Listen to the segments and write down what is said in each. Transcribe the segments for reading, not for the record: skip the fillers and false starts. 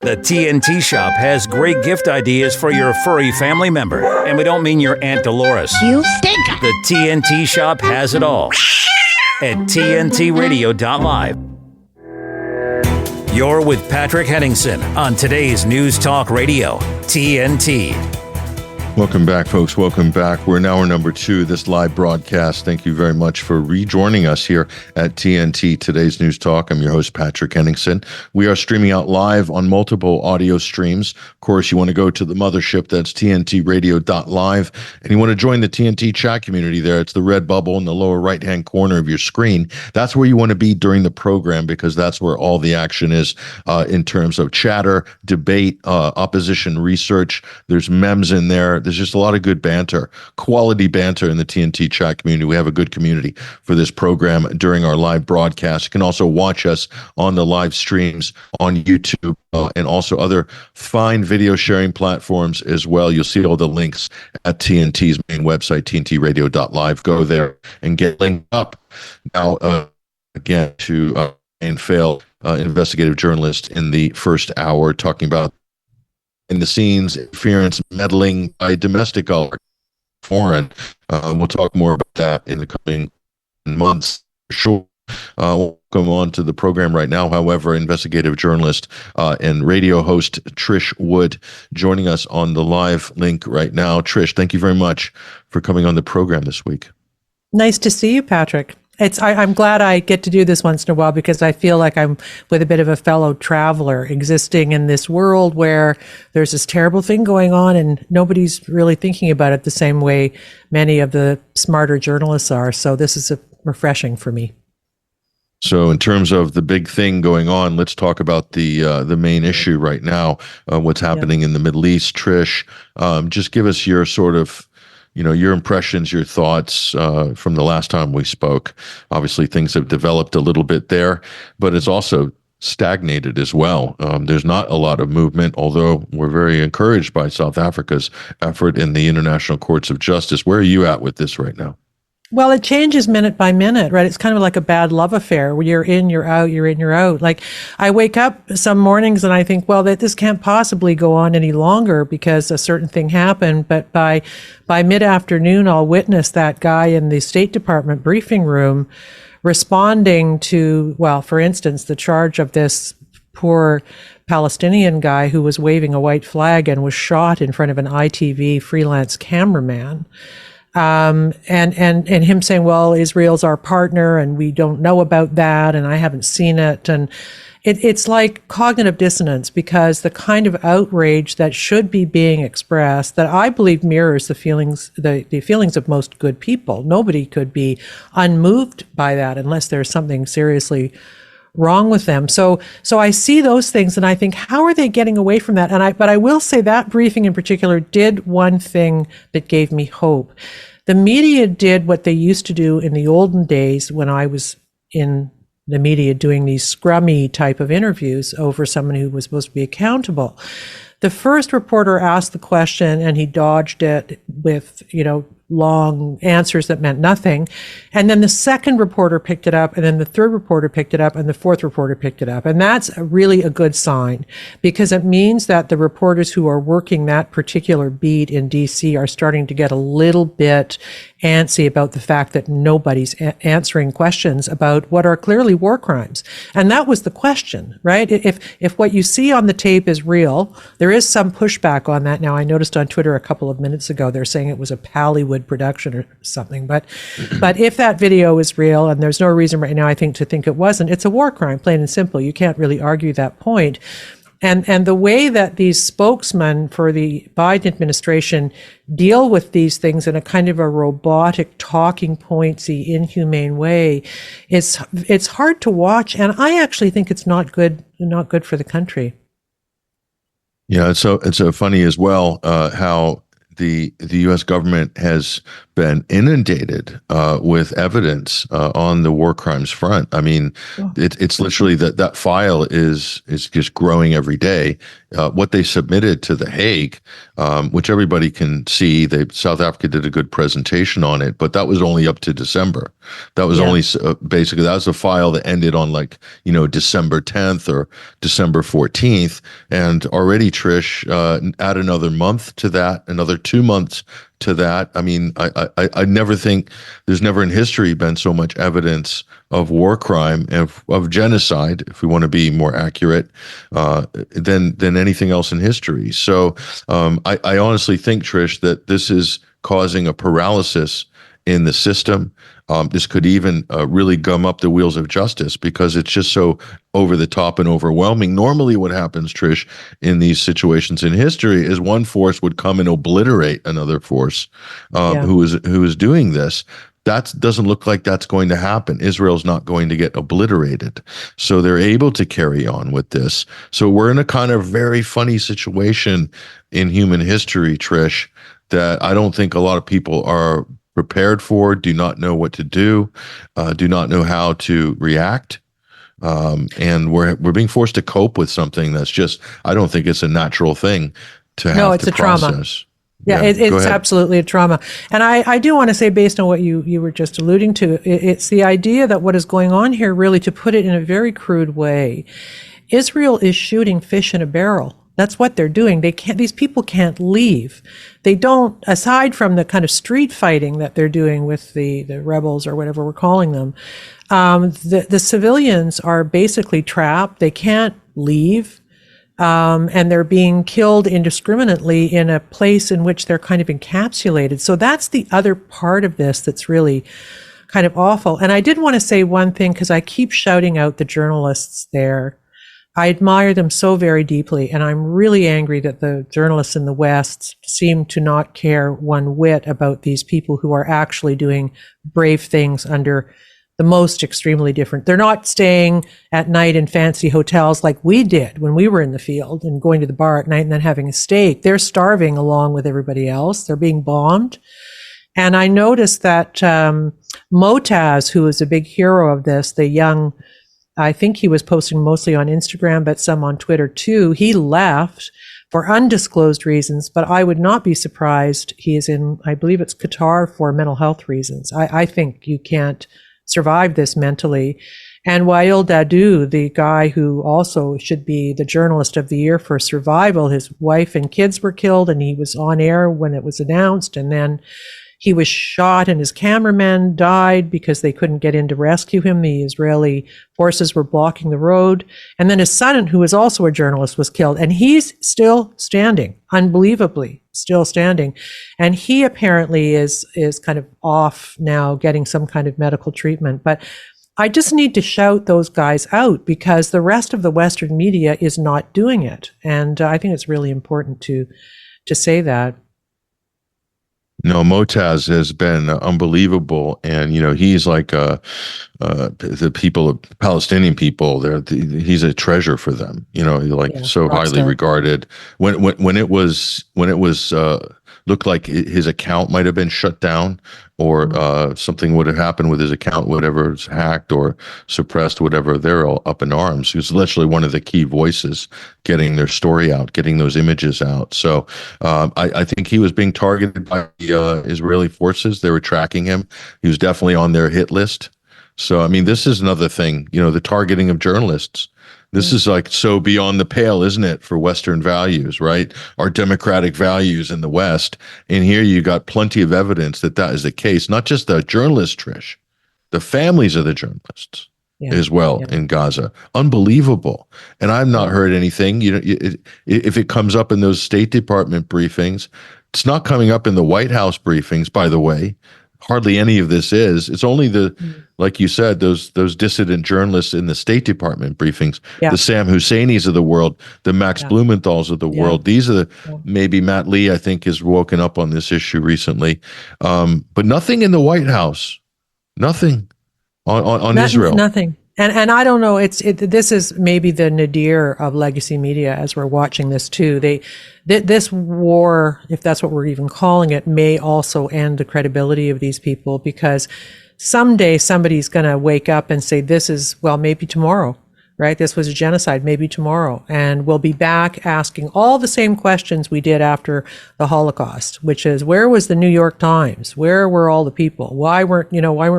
The TNT Shop has great gift ideas for your furry family member. And we don't mean your Aunt Dolores. You stink! The TNT Shop has it all at TNTRadio.live. You're with Patrick Henningsen on today's News Talk Radio, TNT. Welcome back, folks. Welcome back. We're in hour number 2, this live broadcast. Thank you very much for rejoining us here at TNT, Today's News Talk. I'm your host, Patrick Henningsen. We are streaming out live on multiple audio streams. Of course, you want to go to the mothership, that's TNTRadio.live, and you want to join the TNT chat community there. It's the red bubble in the lower right-hand corner of your screen. That's where you want to be during the program, because that's where all the action is in terms of chatter, debate, opposition research. There's memes in there. There's just a lot of good banter, quality banter in the TNT chat community. We have a good community for this program during our live broadcast. You can also watch us on the live streams on YouTube and also other fine video sharing platforms as well. You'll see all the links at TNT's main website, TNTRadio.live. Go there and get linked up. Now, again, to Ian Fail, investigative journalist in the first hour, talking about in the scenes, interference, meddling by domestic oligarchs, foreign. We'll talk more about that in the coming months, for sure. Welcome on to the program right now, however, investigative journalist and radio host Trish Wood joining us on the live link right now. Trish, thank you very much for coming on the program this week. Nice to see you, Patrick. I'm glad I get to do this once in a while, because I feel like I'm with a bit of a fellow traveler existing in this world where there's this terrible thing going on and nobody's really thinking about it the same way many of the smarter journalists are. So this is refreshing for me. So in terms of the big thing going on, let's talk about the main issue right now, what's happening in the Middle East. Trish, just give us your sort of your impressions, your thoughts from the last time we spoke. Obviously, things have developed a little bit there, but it's also stagnated as well. There's not a lot of movement, although we're very encouraged by South Africa's effort in the international courts of justice. Where are you at with this right now? Well, it changes minute by minute, right? It's kind of like a bad love affair where you're in, you're out, you're in, you're out. Like, I wake up some mornings and I think, well, that this can't possibly go on any longer because a certain thing happened. But by mid-afternoon, I'll witness that guy in the State Department briefing room responding to, well, for instance, the charge of this poor Palestinian guy who was waving a white flag and was shot in front of an ITV freelance cameraman. And him saying, well, Israel's our partner and we don't know about that and I haven't seen it. And it's like cognitive dissonance, because the kind of outrage that should be being expressed, that I believe mirrors the feelings of most good people. Nobody could be unmoved by that unless there's something seriously wrong with them. So I see those things and I think, how are they getting away from that? But I will say that briefing in particular did one thing that gave me hope. The media did what they used to do in the olden days when I was in the media doing these scrummy type of interviews over someone who was supposed to be accountable. The first reporter asked the question and he dodged it with, long answers that meant nothing. And then the second reporter picked it up, and then the third reporter picked it up, and the fourth reporter picked it up. And that's really a good sign, because it means that the reporters who are working that particular beat in DC are starting to get a little bit antsy about the fact that nobody's answering questions about what are clearly war crimes. And that was the question, right? If what you see on the tape is real, there is some pushback on that now. I noticed on Twitter a couple of minutes ago, they're saying it was a Pallywood production or something. But if that video is real, and there's no reason right now, I think, to think it wasn't, it's a war crime, plain and simple. You can't really argue that point. And the way that these spokesmen for the Biden administration deal with these things in a kind of a robotic, talking pointsy, inhumane way, it's hard to watch. And I actually think it's not good for the country. Yeah, it's so funny as well how the U.S. government has been inundated with evidence on the war crimes front. I mean, it's literally that file is just growing every day. What they submitted to The Hague, which everybody can see, South Africa did a good presentation on it, but that was only up to December. That was only basically, that was a file that ended on December 10th or December 14th. And already, Trish, add another month to that, another 2 months to that. I mean, I never think there's never in history been so much evidence of war crime and of genocide, if we want to be more accurate, than anything else in history. So I honestly think, Trish, that this is causing a paralysis in the system. This could even really gum up the wheels of justice because it's just so over the top and overwhelming. Normally what happens, Trish, in these situations in history is one force would come and obliterate another force who is doing this. That doesn't look like that's going to happen. Israel's not going to get obliterated. So they're able to carry on with this. So we're in a kind of very funny situation in human history, Trish, that I don't think a lot of people are prepared for, do not know what to do, do not know how to react. And we're being forced to cope with something that's just, I don't think it's a natural thing to have it's to a process. Trauma. Yeah, it's absolutely a trauma. And I do want to say, based on what you were just alluding to, it's the idea that what is going on here, really, to put it in a very crude way, Israel is shooting fish in a barrel. That's what they're doing. These people can't leave. They don't, aside from the kind of street fighting that they're doing with the rebels or whatever we're calling them, the civilians are basically trapped. They can't leave. And they're being killed indiscriminately in a place in which they're kind of encapsulated. So that's the other part of this that's really kind of awful. And I did want to say one thing, because I keep shouting out the journalists there. I admire them so very deeply, and I'm really angry that the journalists in the West seem to not care one whit about these people who are actually doing brave things under the most extremely different. They're not staying at night in fancy hotels like we did when we were in the field and going to the bar at night and then having a steak. They're starving along with everybody else. They're being bombed. And I noticed that Motaz, who is a big hero of this, the young, I think he was posting mostly on Instagram, but some on Twitter too. He left for undisclosed reasons, but I would not be surprised. He is in, I believe it's Qatar, for mental health reasons. I think you can't survive this mentally. And Wael Dahdouh, the guy who also should be the journalist of the year for survival, his wife and kids were killed, and he was on air when it was announced, and then he was shot and his cameraman died because they couldn't get in to rescue him. The Israeli forces were blocking the road. And then his son, who is also a journalist, was killed. And he's still standing, unbelievably still standing. And he apparently is kind of off now, getting some kind of medical treatment. But I just need to shout those guys out because the rest of the Western media is not doing it. And I think it's really important to say that. No, Motaz has been unbelievable, and he's like the people, Palestinian people. He's a treasure for them. So highly regarded. When it was looked like his account might have been shut down, or something would have happened with his account, whatever, it's hacked or suppressed, whatever. They're all up in arms. He was literally one of the key voices getting their story out, getting those images out. So I think he was being targeted by the Israeli forces. They were tracking him. He was definitely on their hit list. So, I mean, this is another thing, the targeting of journalists. This is like so beyond the pale, isn't it, for Western values, right? Our democratic values in the West. And here you got plenty of evidence that is the case. Not just the journalists, Trish, the families of the journalists as well in Gaza. Unbelievable. And I've not heard anything. If it comes up in those State Department briefings, it's not coming up in the White House briefings, by the way. Hardly any of this is. It's only like you said, those dissident journalists in the State Department briefings, the Sam Husseinis of the world, the Max Blumenthal's of the world. These are maybe Matt Lee, I think, has woken up on this issue recently. But nothing in the White House. Nothing on Israel. Nothing. And I don't know, this is maybe the nadir of legacy media as we're watching this too. This war, if that's what we're even calling it, may also end the credibility of these people, because someday somebody's going to wake up and say, maybe tomorrow, right? This was a genocide, maybe tomorrow. And we'll be back asking all the same questions we did after the Holocaust, which is, where was the New York Times? Where were all the people? Why weren't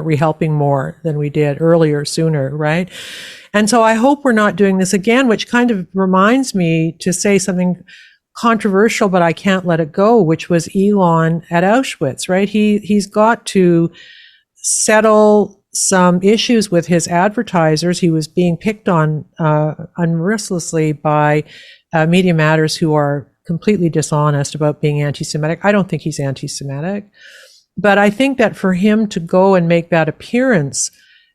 we helping more than we did earlier, sooner, right? And so I hope we're not doing this again, which kind of reminds me to say something controversial, but I can't let it go, which was Elon at Auschwitz, right? He's got to settle some issues with his advertisers. He was being picked on unmercilessly by Media Matters, who are completely dishonest about being anti-Semitic. I don't think he's anti-Semitic, but I think that for him to go and make that appearance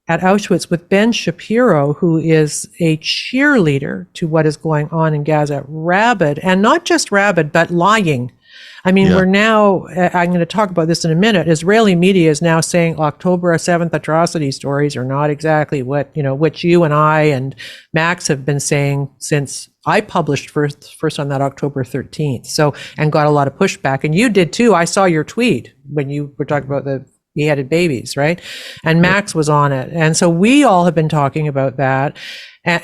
at Auschwitz with Ben Shapiro, who is a cheerleader to what is going on in Gaza, rabid, and not just rabid, but lying. I mean, we're now, I'm going to talk about this in a minute. Israeli media is now saying October 7th atrocity stories are not exactly what you and I and Max have been saying since I published first on that October 13th. So, and got a lot of pushback. And you did too. I saw your tweet when you were talking about the beheaded babies, right? And Max was on it. And so we all have been talking about that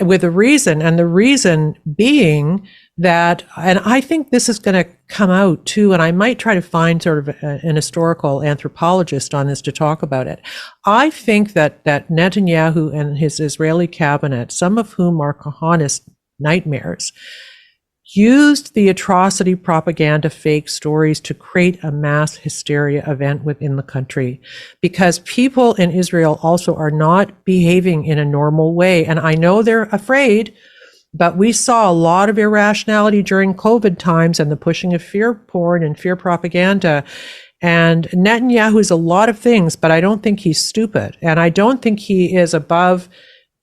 with a reason. And the reason being that, and I think this is going to come out too, and I might try to find sort of an historical anthropologist on this to talk about it. I think that Netanyahu and his Israeli cabinet, some of whom are Kahanist nightmares, used the atrocity propaganda fake stories to create a mass hysteria event within the country, because people in Israel also are not behaving in a normal way. And I know they're afraid, but we saw a lot of irrationality during COVID times and the pushing of fear porn and fear propaganda. And Netanyahu is a lot of things, but I don't think he's stupid. And I don't think he is above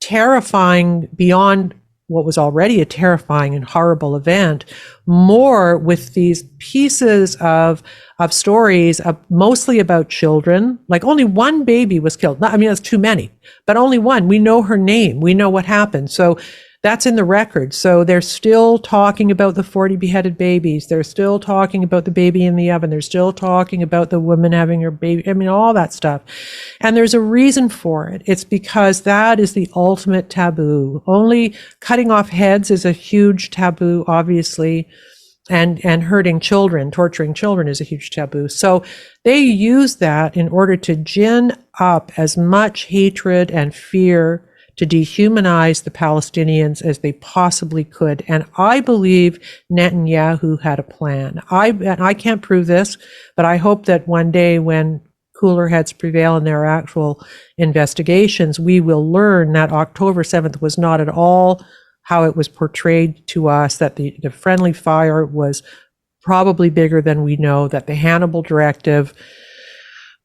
terrifying beyond what was already a terrifying and horrible event, more with these pieces of stories, mostly about children. Like only one baby was killed. I mean, that's too many, but only one. We know her name. We know what happened. So that's in the record. So they're still talking about the 40 beheaded babies. They're still talking about the baby in the oven. They're still talking about the woman having her baby. I mean, all that stuff. And there's a reason for it. It's because that is the ultimate taboo. Only cutting off heads is a huge taboo, obviously. And hurting children, torturing children is a huge taboo. So they use that in order to gin up as much hatred and fear to dehumanize the Palestinians as they possibly could. And I believe Netanyahu had a plan. I can't prove this, but I hope that one day when cooler heads prevail in their actual investigations, we will learn that October 7th was not at all how it was portrayed to us, that the friendly fire was probably bigger than we know, that the Hannibal Directive,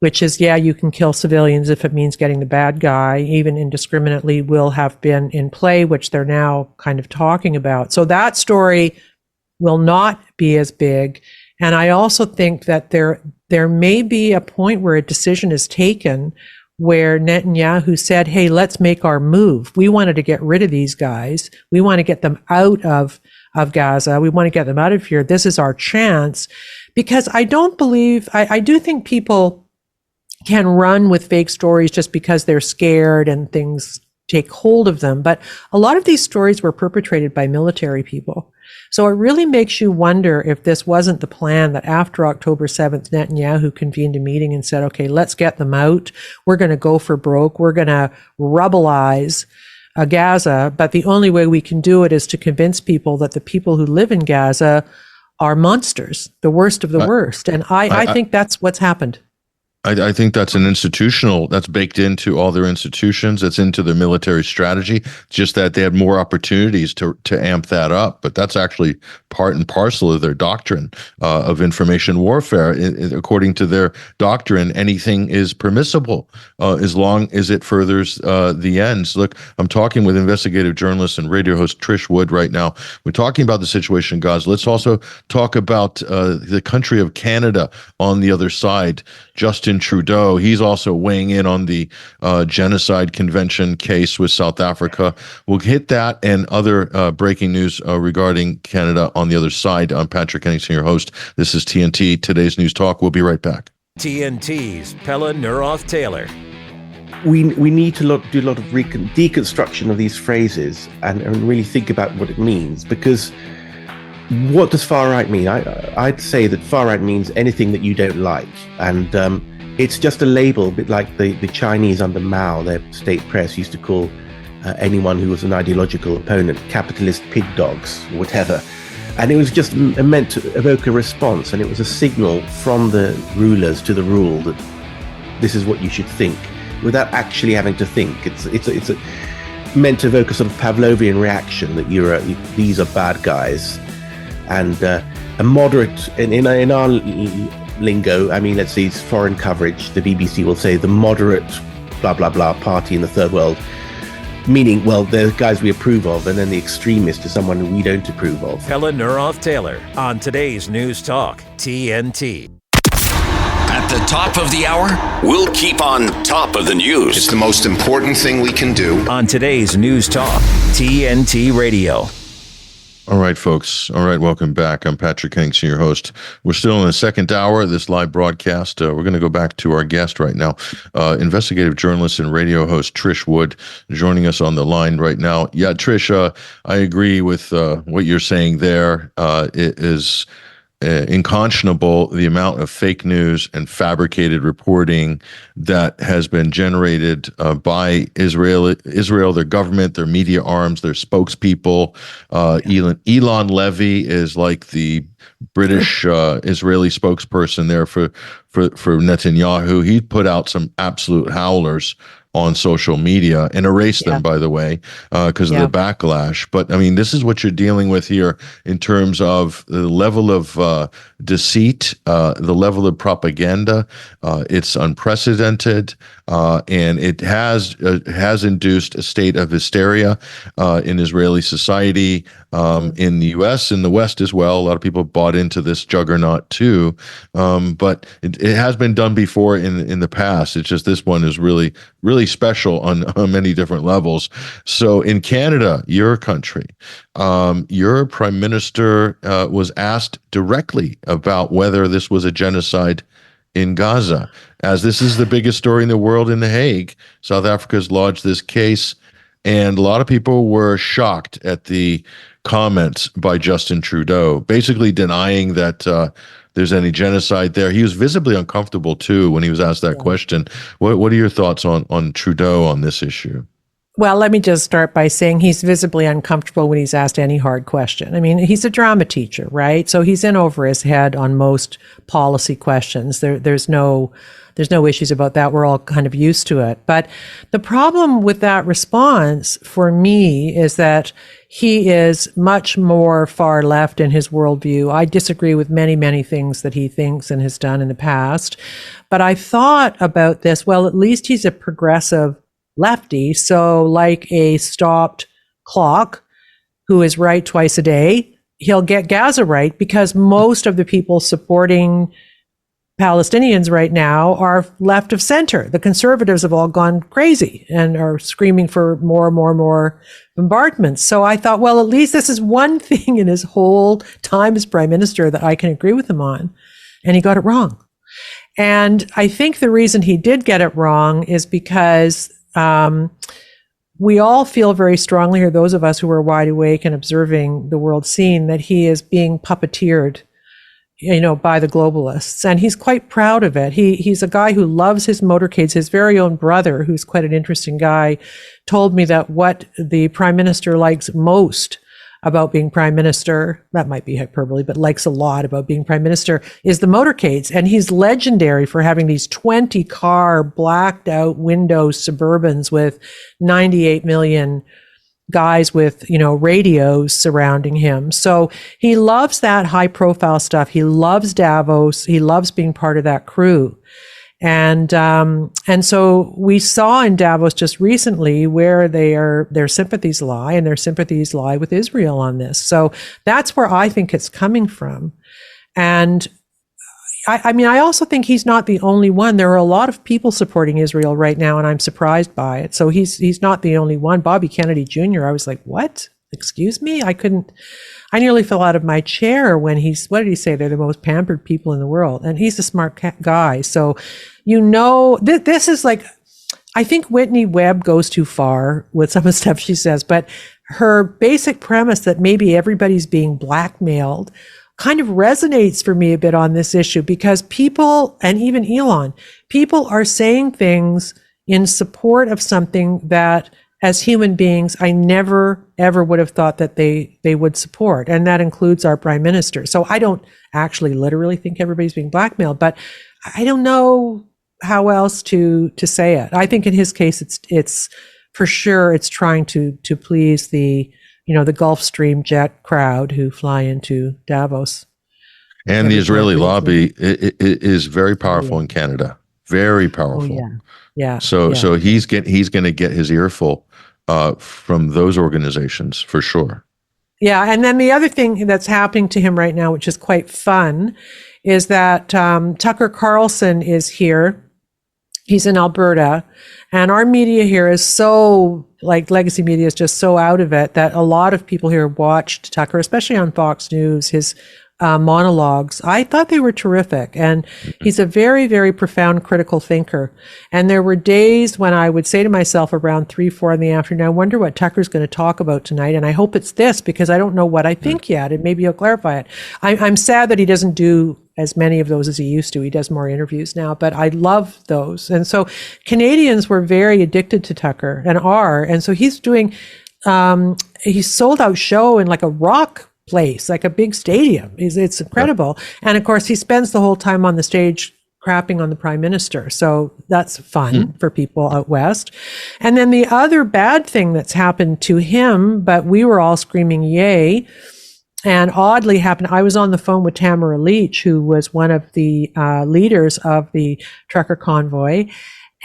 which is, you can kill civilians if it means getting the bad guy, even indiscriminately, will have been in play, which they're now kind of talking about. So that story will not be as big. And I also think that there may be a point where a decision is taken where Netanyahu said, hey, let's make our move. We wanted to get rid of these guys. We want to get them out of Gaza. We want to get them out of here. This is our chance. Because I do think people can run with fake stories just because they're scared and things take hold of them. But a lot of these stories were perpetrated by military people. So it really makes you wonder if this wasn't the plan, that after October 7th, Netanyahu convened a meeting and said, okay, let's get them out. We're going to go for broke. We're going to rubbleize Gaza. But the only way we can do it is to convince people that the people who live in Gaza are monsters, the worst of the worst. And I think that's what's happened. I think that's that's baked into all their institutions. It's into their military strategy. Just that they had more opportunities to amp that up. But that's actually part and parcel of their doctrine of information warfare. According to their doctrine, anything is permissible as long as it furthers the ends. Look, I'm talking with investigative journalist and radio host Trish Wood right now. We're talking about the situation in Gaza. Let's also talk about the country of Canada on the other side. Justin Trudeau. He's also weighing in on the Genocide Convention case with South Africa. We'll hit that and other breaking news regarding Canada on the other side. I'm Patrick Henningsen, your host. This is TNT, Today's News Talk. We'll be right back. TNT's Pella Nuroth-Taylor. We need to do a lot of deconstruction of these phrases and really think about what it means, because what does far right mean? I'd say that far right means anything that you don't like, and it's just a label, a bit like the Chinese under Mao, their state press used to call anyone who was an ideological opponent capitalist pig dogs, whatever. And it was just meant to evoke a response, and it was a signal from the rulers to the rule that this is what you should think, without actually having to think. It's meant to evoke a sort of Pavlovian reaction that these are bad guys, and a moderate in our lingo. I mean, let's see, it's foreign coverage. The BBC will say the moderate blah blah blah party in the third world, meaning, well, they're guys we approve of, and then the extremist is someone who we don't approve of. Pella Nuroth-Taylor on Today's News Talk, TNT. At the top of the hour, we'll keep on top of the news. It's the most important thing we can do. On Today's News Talk, TNT Radio. All right, folks. All right, welcome back. I'm Patrick Henningsen, your host. We're still in the second hour of this live broadcast. We're going to go back to our guest right now, investigative journalist and radio host Trish Wood, joining us on the line right now. Yeah, Trish, I agree with what you're saying there. It is unconscionable the amount of fake news and fabricated reporting that has been generated by Israel, their government, their media arms, their spokespeople. Elon Levy is like the British Israeli spokesperson there for Netanyahu. He put out some absolute howlers on social media and erase them, by the way, because of the backlash. But I mean, this is what you're dealing with here in terms of the level of deceit, the level of propaganda. It's unprecedented, and it has induced a state of hysteria in Israeli society, in the U.S., in the West as well. A lot of people bought into this juggernaut too, but it has been done before in the past. It's just this one is really special on many different levels. So in Canada, your country, your prime minister was asked directly about whether this was a genocide in Gaza. As this is the biggest story in the world in The Hague, South Africa has lodged this case, and a lot of people were shocked at the comments by Justin Trudeau, basically denying that there's any genocide there. He was visibly uncomfortable too when he was asked that question. What are your thoughts on Trudeau on this issue? Well, let me just start by saying he's visibly uncomfortable when he's asked any hard question. I mean, he's a drama teacher, right? So he's in over his head on most policy questions. There's no issues about that. We're all kind of used to it. But the problem with that response for me is that he is much more far left in his worldview. I disagree with many, many things that he thinks and has done in the past. But I thought about this, well, at least he's a progressive lefty. So like a stopped clock who is right twice a day, he'll get Gaza right, because most of the people supporting Palestinians right now are left of center. The conservatives have all gone crazy and are screaming for more bombardments. So I thought, well, at least this is one thing in his whole time as prime minister that I can agree with him on. And he got it wrong. And I think the reason he did get it wrong is because we all feel very strongly here, those of us who are wide awake and observing the world scene, that he is being puppeteered, by the globalists. And he's quite proud of it. He's a guy who loves his motorcades. His very own brother, who's quite an interesting guy, told me that what the prime minister likes most about being prime minister, that might be hyperbole, but likes a lot about being prime minister, is the motorcades. And he's legendary for having these 20-car blacked out window Suburbans with 98 million guys with, radios surrounding him. So he loves that high profile stuff. He loves Davos. He loves being part of that crew. And so we saw in Davos just recently where their sympathies lie, and their sympathies lie with Israel on this. So that's where I think it's coming from. And I mean, I also think he's not the only one. There are a lot of people supporting Israel right now, and I'm surprised by it. So he's not the only one. Bobby Kennedy Jr., I was like, what? Excuse me? I nearly fell out of my chair when what did he say? They're the most pampered people in the world. And he's a smart guy. So, this is like, I think Whitney Webb goes too far with some of the stuff she says, but her basic premise that maybe everybody's being blackmailed kind of resonates for me a bit on this issue, because people, and even Elon, people are saying things in support of something that as human beings, I never, ever would have thought that they would support. And that includes our prime minister. So I don't actually literally think everybody's being blackmailed, but I don't know how else to say it. I think in his case, it's for sure, it's trying to please the Gulfstream jet crowd who fly into Davos. And the Israeli lobby is very powerful in Canada. Very powerful. Oh, yeah. So he's going to get his earful from those organizations for sure. Yeah, and then the other thing that's happening to him right now, which is quite fun, is that Tucker Carlson is here. He's in Alberta, and our media here is so, like, legacy media is just so out of it that a lot of people here watched Tucker, especially on Fox News, his monologues. I thought they were terrific. And he's a very, very profound critical thinker. And there were days when I would say to myself around 3-4 in the afternoon, I wonder what Tucker's going to talk about tonight. And I hope it's this, because I don't know what I think yet. And maybe he'll clarify it. I'm sad that he doesn't do as many of those as he used to. He does more interviews now, but I love those. And so Canadians were very addicted to Tucker and are. And so he's doing, he's sold out show in like a rock place, like a big stadium. It's incredible. And of course, he spends the whole time on the stage crapping on the prime minister. So that's fun for people out west. And then the other bad thing that's happened to him, but we were all screaming yay, and oddly happened, I was on the phone with Tamara Leach, who was one of the leaders of the trucker convoy.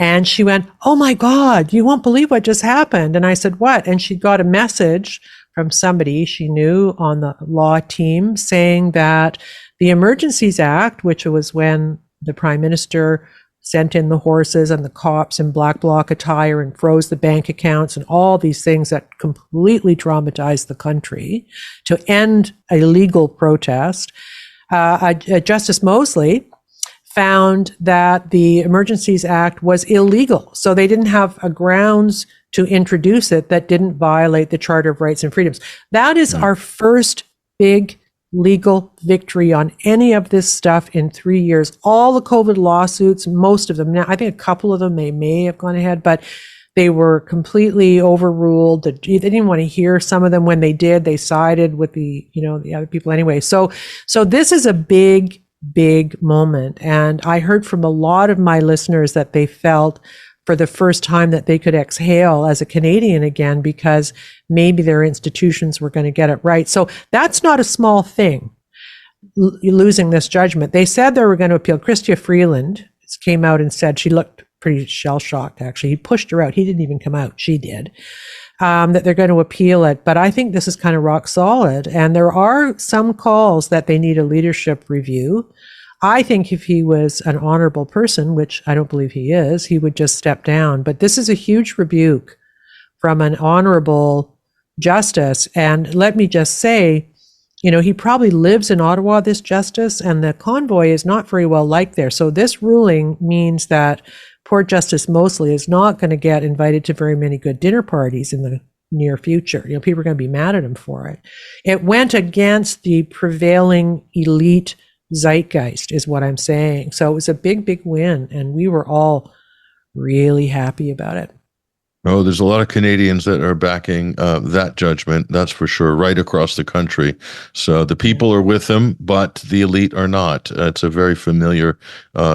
And she went, oh my God, you won't believe what just happened. And I said, what? And she got a message from somebody she knew on the law team saying that the Emergencies Act, which was when the prime minister sent in the horses and the cops in black bloc attire and froze the bank accounts and all these things that completely traumatized the country to end a legal protest, Justice Mosley found that the Emergencies Act was illegal. So they didn't have a grounds to introduce it that didn't violate the Charter of Rights and Freedoms. That is our first big legal victory on any of this stuff in 3 years. All the COVID lawsuits, most of them, now I think a couple of them they may have gone ahead, but they were completely overruled. They didn't want to hear some of them. When they did, they sided with the other people anyway. So this is a big moment. And I heard from a lot of my listeners that they felt for the first time that they could exhale as a Canadian again, because maybe their institutions were going to get it right. So that's not a small thing, losing this judgment. They said they were going to appeal. Chrystia Freeland came out and said, she looked pretty shell-shocked, actually. He pushed her out. He didn't even come out. She did. That they're going to appeal it. But I think this is kind of rock solid. And there are some calls that they need a leadership review. I think if he was an honorable person, which I don't believe he is, he would just step down. But this is a huge rebuke from an honorable justice. And let me just say, he probably lives in Ottawa, this justice, and the convoy is not very well liked there. So this ruling means that poor Justice Mosley is not going to get invited to very many good dinner parties in the near future. People are going to be mad at him for it. It went against the prevailing elite zeitgeist, is what I'm saying. So it was a big win, and we were all really happy about it. Oh, there's a lot of Canadians that are backing that judgment, that's for sure, right across the country. So the people are with them, but the elite are not. It's a very familiar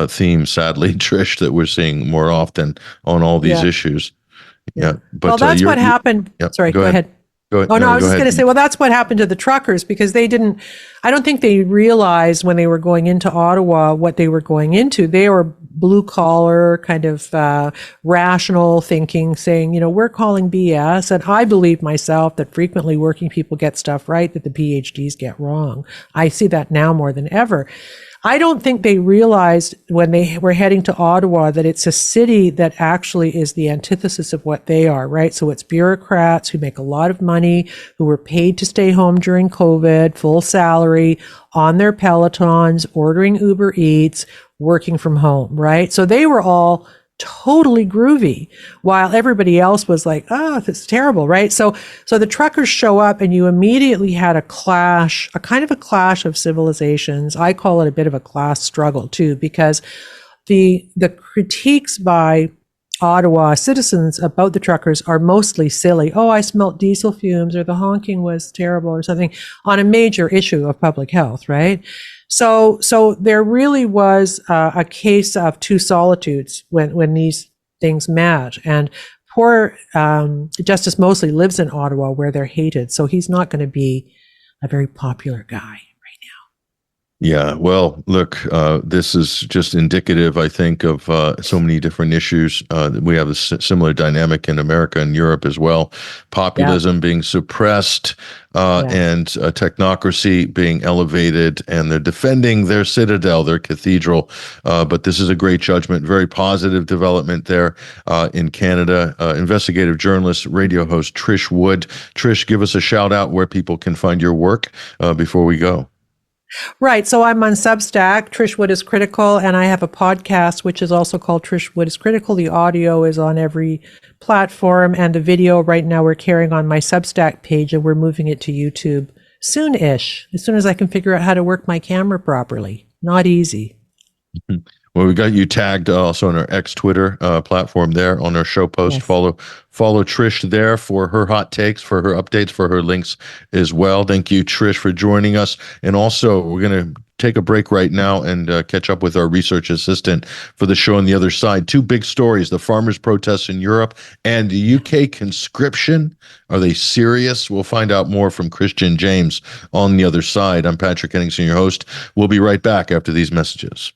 theme, sadly, Trish, that we're seeing more often on all these issues. Yeah. But, well, that's what happened. Sorry, go ahead. Go ahead. Oh, no, I was just going to say, well, that's what happened to the truckers, because I don't think they realized when they were going into Ottawa what they were going into. They were blue collar kind of rational thinking, saying, we're calling BS. And I believe myself that frequently working people get stuff right that the PhDs get wrong. I see that now more than ever. I don't think they realized when they were heading to Ottawa that it's a city that actually is the antithesis of what they are, right? So it's bureaucrats who make a lot of money, who were paid to stay home during COVID, full salary, on their Pelotons, ordering Uber Eats, working from home, right? So they were all totally groovy, while everybody else was like, oh, that's terrible, right? So the truckers show up and you immediately had a clash, a kind of a clash of civilizations. I call it a bit of a class struggle too, because the critiques by Ottawa citizens about the truckers are mostly silly. Oh, I smelt diesel fumes, or the honking was terrible, or something, on a major issue of public health, right? So there really was a case of two solitudes when these things met. And poor Justice Mosley lives in Ottawa, where they're hated. So he's not going to be a very popular guy. Yeah, well, look, this is just indicative, I think, of so many different issues. We have a similar dynamic in America and Europe as well. Populism being suppressed and technocracy being elevated, and they're defending their citadel, their cathedral. But this is a great judgment, very positive development there in Canada. Investigative journalist, radio host Trish Wood. Trish, give us a shout out where people can find your work before we go. Right. So I'm on Substack, Trish Wood is Critical, and I have a podcast, which is also called Trish Wood is Critical. The audio is on every platform, and the video right now we're carrying on my Substack page, and we're moving it to YouTube soon-ish, as soon as I can figure out how to work my camera properly. Not easy. Mm-hmm. Well, we got you tagged also on our X Twitter platform there on our show post. Yes. Follow Trish there for her hot takes, for her updates, for her links as well. Thank you, Trish, for joining us. And also, we're going to take a break right now and catch up with our research assistant for the show on the other side. Two big stories: the farmers' protests in Europe and the UK conscription. Are they serious? We'll find out more from Christian James on the other side. I'm Patrick Henningsen, your host. We'll be right back after these messages.